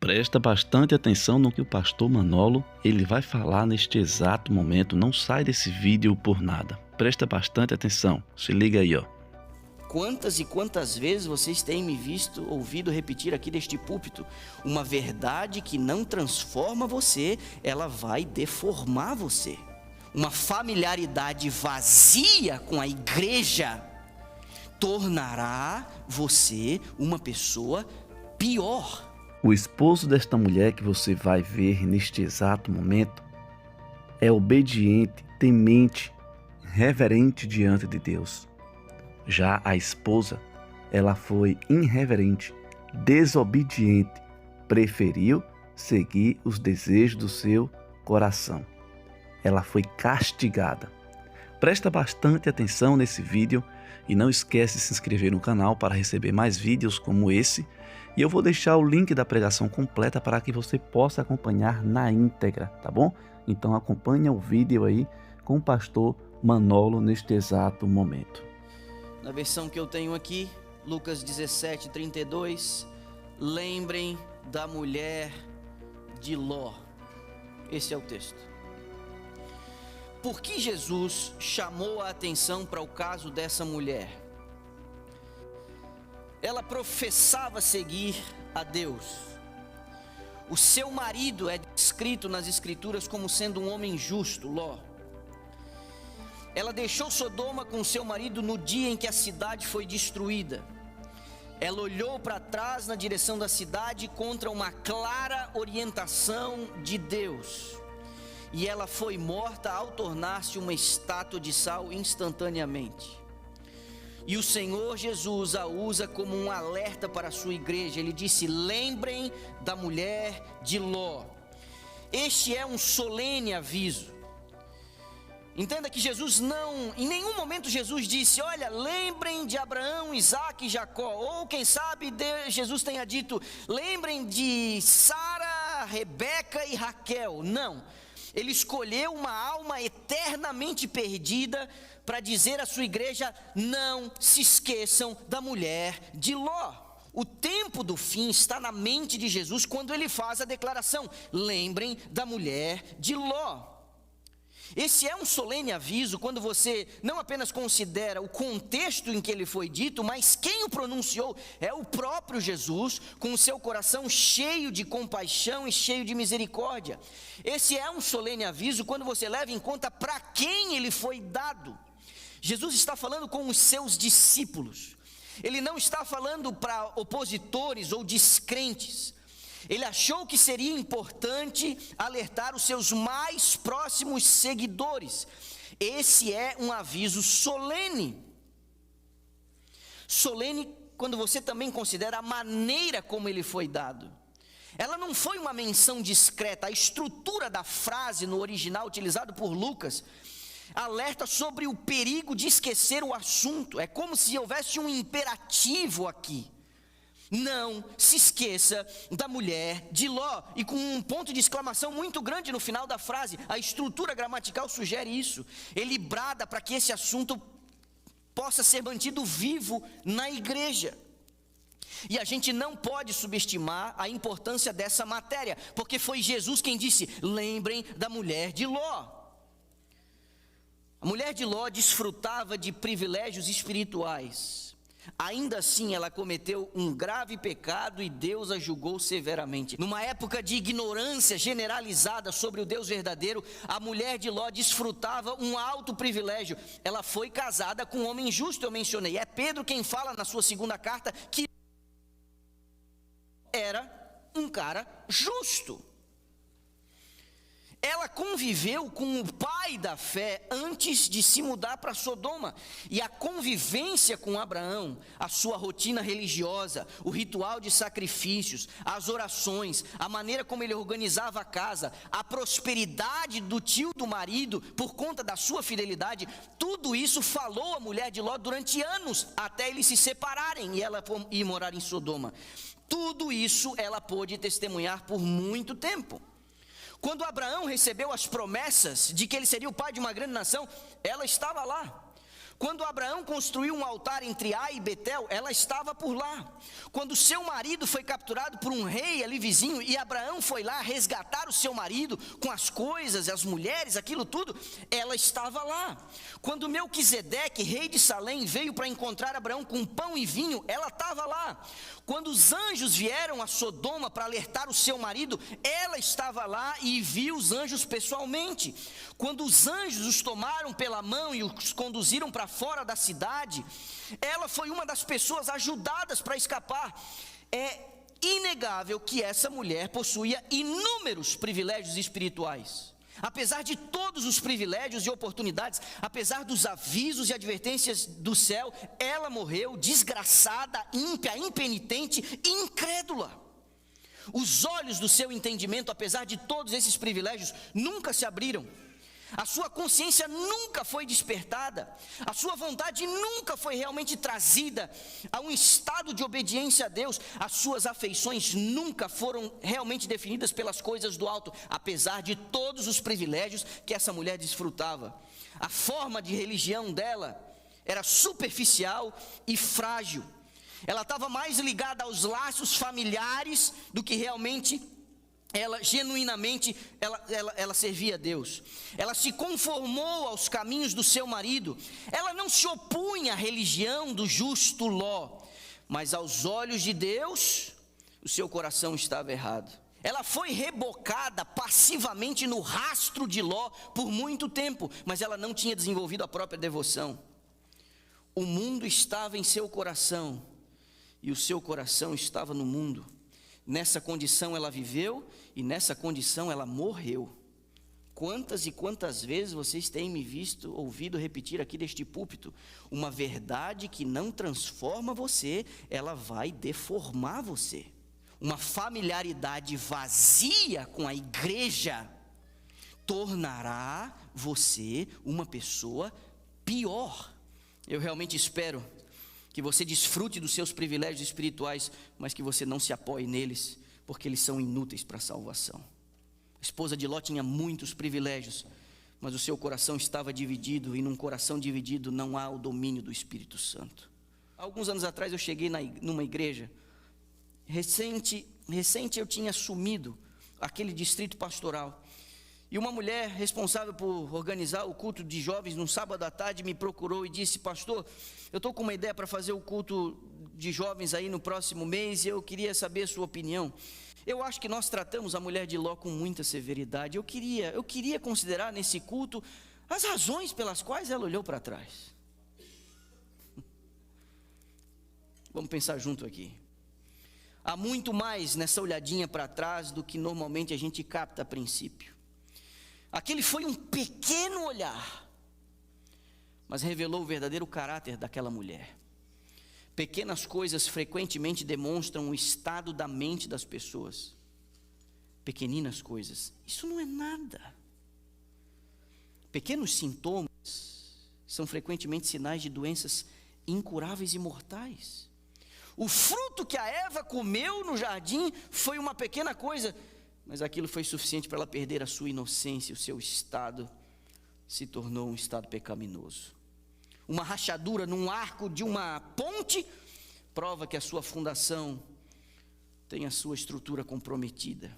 Presta bastante atenção no que o pastor Manolo ele vai falar neste exato momento. Não sai desse vídeo por nada. Presta bastante atenção. Se liga aí, ó. Quantas e quantas vezes vocês têm me ouvido repetir aqui deste púlpito? Uma verdade que não transforma você, ela vai deformar você. Uma familiaridade vazia com a igreja tornará você uma pessoa pior. O esposo desta mulher que você vai ver neste exato momento é obediente, temente, reverente diante de Deus. Já a esposa, ela foi irreverente, desobediente, preferiu seguir os desejos do seu coração. Ela foi castigada. Presta bastante atenção nesse vídeo e não esquece de se inscrever no canal para receber mais vídeos como esse. E eu vou deixar o link da pregação completa para que você possa acompanhar na íntegra, tá bom? Então acompanha o vídeo aí com o pastor Manolo neste exato momento. Na versão que eu tenho aqui, Lucas 17:32, lembrem da mulher de Ló. Esse é o texto. Por que Jesus chamou a atenção para o caso dessa mulher? Ela professava seguir a Deus. O seu marido é descrito nas escrituras como sendo um homem justo, Ló. Ela deixou Sodoma com seu marido no dia em que a cidade foi destruída. Ela olhou para trás na direção da cidade contra uma clara orientação de Deus. E ela foi morta ao tornar-se uma estátua de sal instantaneamente. E o Senhor Jesus a usa como um alerta para a sua igreja. Ele disse: lembrem da mulher de Ló. Este é um solene aviso. Entenda que Jesus em nenhum momento Jesus disse: olha, lembrem de Abraão, Isaque e Jacó. Ou quem sabe Jesus tenha dito: lembrem de Sara, Rebeca e Raquel. Não, ele escolheu uma alma eternamente perdida para dizer à sua igreja: não se esqueçam da mulher de Ló. O tempo do fim está na mente de Jesus quando ele faz a declaração: lembrem da mulher de Ló. Esse é um solene aviso quando você não apenas considera o contexto em que ele foi dito, mas quem o pronunciou é o próprio Jesus, com o seu coração cheio de compaixão e cheio de misericórdia. Esse é um solene aviso quando você leva em conta para quem ele foi dado. Jesus está falando com os seus discípulos. Ele não está falando para opositores ou descrentes. Ele achou que seria importante alertar os seus mais próximos seguidores. Esse é um aviso solene. Solene quando você também considera a maneira como ele foi dado. Ela não foi uma menção discreta. A estrutura da frase no original utilizado por Lucas alerta sobre o perigo de esquecer o assunto. É como se houvesse um imperativo aqui. Não se esqueça da mulher de Ló. E com um ponto de exclamação muito grande no final da frase. A estrutura gramatical sugere isso. Ele brada para que esse assunto possa ser mantido vivo na igreja. E a gente não pode subestimar a importância dessa matéria, porque foi Jesus quem disse: lembrem da mulher de Ló. A mulher de Ló desfrutava de privilégios espirituais. Ainda assim, ela cometeu um grave pecado e Deus a julgou severamente. Numa época de ignorância generalizada sobre o Deus verdadeiro, a mulher de Ló desfrutava um alto privilégio. Ela foi casada com um homem justo, eu mencionei. É Pedro quem fala na sua segunda carta que era um cara justo. Ela conviveu com o pai da fé antes de se mudar para Sodoma. E a convivência com Abraão, a sua rotina religiosa, o ritual de sacrifícios, as orações, a maneira como ele organizava a casa, a prosperidade do tio do marido por conta da sua fidelidade, tudo isso falou a mulher de Ló durante anos, até eles se separarem e ela ir morar em Sodoma. Tudo isso ela pôde testemunhar por muito tempo. Quando Abraão recebeu as promessas de que ele seria o pai de uma grande nação, ela estava lá. Quando Abraão construiu um altar entre Ai e Betel, ela estava por lá. Quando seu marido foi capturado por um rei ali vizinho, e Abraão foi lá resgatar o seu marido com as coisas, as mulheres, aquilo tudo, ela estava lá. Quando Melquisedeque, rei de Salém, veio para encontrar Abraão com pão e vinho, ela estava lá. Quando os anjos vieram a Sodoma para alertar o seu marido, ela estava lá e viu os anjos pessoalmente. Quando os anjos os tomaram pela mão e os conduziram para fora da cidade, ela foi uma das pessoas ajudadas para escapar. É inegável que essa mulher possuía inúmeros privilégios espirituais. Apesar de todos os privilégios e oportunidades, apesar dos avisos e advertências do céu, ela morreu desgraçada, ímpia, impenitente e incrédula. Os olhos do seu entendimento, apesar de todos esses privilégios, nunca se abriram. A sua consciência nunca foi despertada, a sua vontade nunca foi realmente trazida a um estado de obediência a Deus, as suas afeições nunca foram realmente definidas pelas coisas do alto, apesar de todos os privilégios que essa mulher desfrutava. A forma de religião dela era superficial e frágil. Ela estava mais ligada aos laços familiares do que realmente ela genuinamente servia a Deus. Ela se conformou aos caminhos do seu marido. Ela não se opunha à religião do justo Ló, mas aos olhos de Deus, o seu coração estava errado. Ela foi rebocada passivamente no rastro de Ló por muito tempo, mas ela não tinha desenvolvido a própria devoção. O mundo estava em seu coração e o seu coração estava no mundo. Nessa condição ela viveu e nessa condição ela morreu. Quantas e quantas vezes vocês têm me ouvido repetir aqui deste púlpito? Uma verdade que não transforma você, ela vai deformar você. Uma familiaridade vazia com a igreja tornará você uma pessoa pior. Eu realmente espero que você desfrute dos seus privilégios espirituais, mas que você não se apoie neles, porque eles são inúteis para a salvação. A esposa de Ló tinha muitos privilégios, mas o seu coração estava dividido, e num coração dividido não há o domínio do Espírito Santo. Alguns anos atrás eu cheguei numa igreja, recente eu tinha assumido aquele distrito pastoral, e uma mulher responsável por organizar o culto de jovens num sábado à tarde me procurou e disse: pastor, eu estou com uma ideia para fazer o culto de jovens aí no próximo mês e eu queria saber a sua opinião. Eu acho que nós tratamos a mulher de Ló com muita severidade. Eu queria considerar nesse culto as razões pelas quais ela olhou para trás. Vamos pensar junto aqui. Há muito mais nessa olhadinha para trás do que normalmente a gente capta a princípio. Aquele foi um pequeno olhar, mas revelou o verdadeiro caráter daquela mulher. Pequenas coisas frequentemente demonstram o estado da mente das pessoas. Pequeninas coisas, isso não é nada. Pequenos sintomas são frequentemente sinais de doenças incuráveis e mortais. O fruto que a Eva comeu no jardim foi uma pequena coisa, mas aquilo foi suficiente para ela perder a sua inocência. O seu estado se tornou um estado pecaminoso. Uma rachadura num arco de uma ponte prova que a sua fundação tem a sua estrutura comprometida.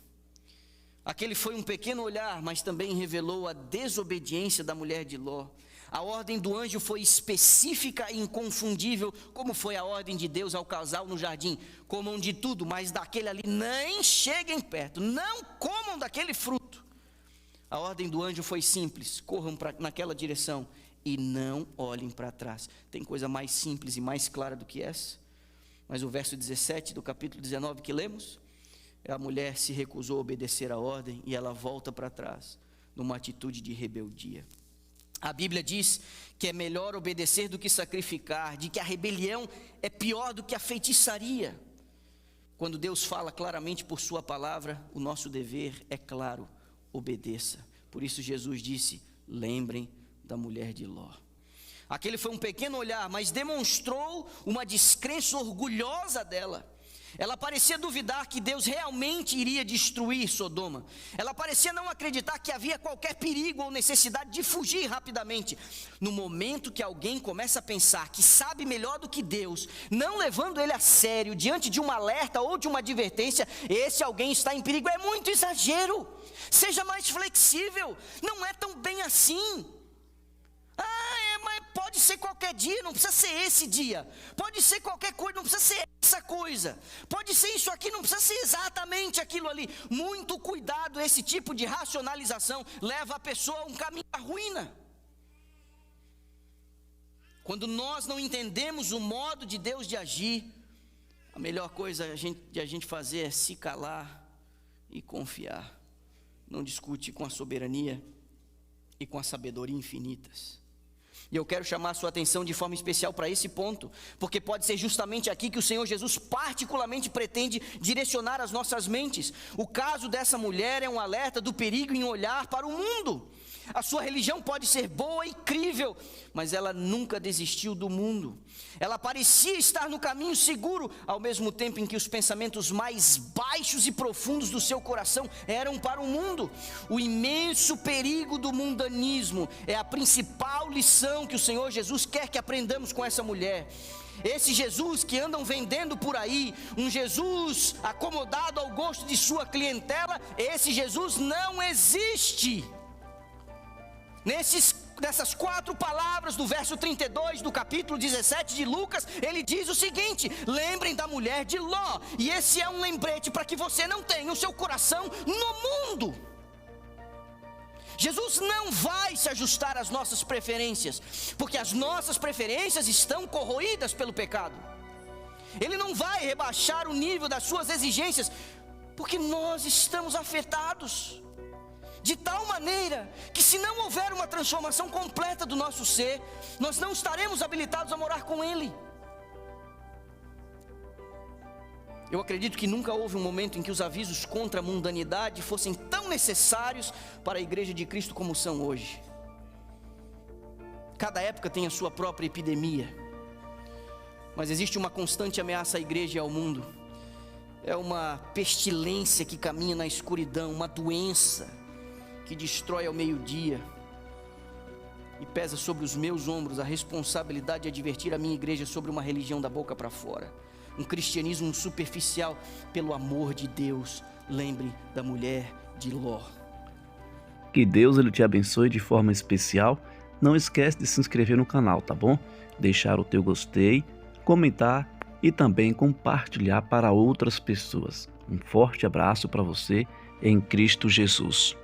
Aquele foi um pequeno olhar, mas também revelou a desobediência da mulher de Ló. A ordem do anjo foi específica e inconfundível, como foi a ordem de Deus ao casal no jardim: comam de tudo, mas daquele ali nem cheguem perto, não comam daquele fruto. A ordem do anjo foi simples: corram naquela direção e não olhem para trás. Tem coisa mais simples e mais clara do que essa? Mas o verso 17 do capítulo 19 que lemos, a mulher se recusou a obedecer a ordem e ela volta para trás, numa atitude de rebeldia. A Bíblia diz que é melhor obedecer do que sacrificar, de que a rebelião é pior do que a feitiçaria. Quando Deus fala claramente por sua palavra, o nosso dever é claro: obedeça. Por isso Jesus disse: lembrem da mulher de Ló. Aquele foi um pequeno olhar, mas demonstrou uma descrença orgulhosa dela. Ela parecia duvidar que Deus realmente iria destruir Sodoma. Ela parecia não acreditar que havia qualquer perigo ou necessidade de fugir rapidamente. No momento que alguém começa a pensar que sabe melhor do que Deus, não levando ele a sério diante de um alerta ou de uma advertência, esse alguém está em perigo. É muito exagero. Seja mais flexível. Não é tão bem assim. Mas pode ser qualquer dia, não precisa ser esse dia. Pode ser qualquer coisa, não precisa ser essa coisa. Pode ser isso aqui, não precisa ser exatamente aquilo ali. Muito cuidado, esse tipo de racionalização leva a pessoa a um caminho da ruína. Quando nós não entendemos o modo de Deus de agir, a melhor coisa de a gente fazer é se calar e confiar. Não discute com a soberania e com a sabedoria infinitas. E eu quero chamar a sua atenção de forma especial para esse ponto, porque pode ser justamente aqui que o Senhor Jesus particularmente pretende direcionar as nossas mentes. O caso dessa mulher é um alerta do perigo em olhar para o mundo. A sua religião pode ser boa e crível, mas ela nunca desistiu do mundo. Ela parecia estar no caminho seguro, ao mesmo tempo em que os pensamentos mais baixos e profundos do seu coração eram para o mundo. O imenso perigo do mundanismo é a principal lição que o Senhor Jesus quer que aprendamos com essa mulher. Esse Jesus que andam vendendo por aí, um Jesus acomodado ao gosto de sua clientela, esse Jesus não existe. Nessas 4 palavras do verso 32 do capítulo 17 de Lucas, ele diz o seguinte: lembrem da mulher de Ló. E esse é um lembrete para que você não tenha o seu coração no mundo. Jesus não vai se ajustar às nossas preferências, porque as nossas preferências estão corroídas pelo pecado. Ele não vai rebaixar o nível das suas exigências, porque nós estamos afetados de tal maneira que, se não houver uma transformação completa do nosso ser, nós não estaremos habilitados a morar com Ele. Eu acredito que nunca houve um momento em que os avisos contra a mundanidade fossem tão necessários para a Igreja de Cristo como são hoje. Cada época tem a sua própria epidemia, mas existe uma constante ameaça à Igreja e ao mundo. É uma pestilência que caminha na escuridão, uma doença que destrói ao meio-dia, e pesa sobre os meus ombros a responsabilidade de advertir a minha igreja sobre uma religião da boca para fora, um cristianismo superficial pelo amor de Deus. Lembre da mulher de Ló. Que Deus ele te abençoe de forma especial. Não esquece de se inscrever no canal, tá bom? Deixar o teu gostei, comentar e também compartilhar para outras pessoas. Um forte abraço para você em Cristo Jesus.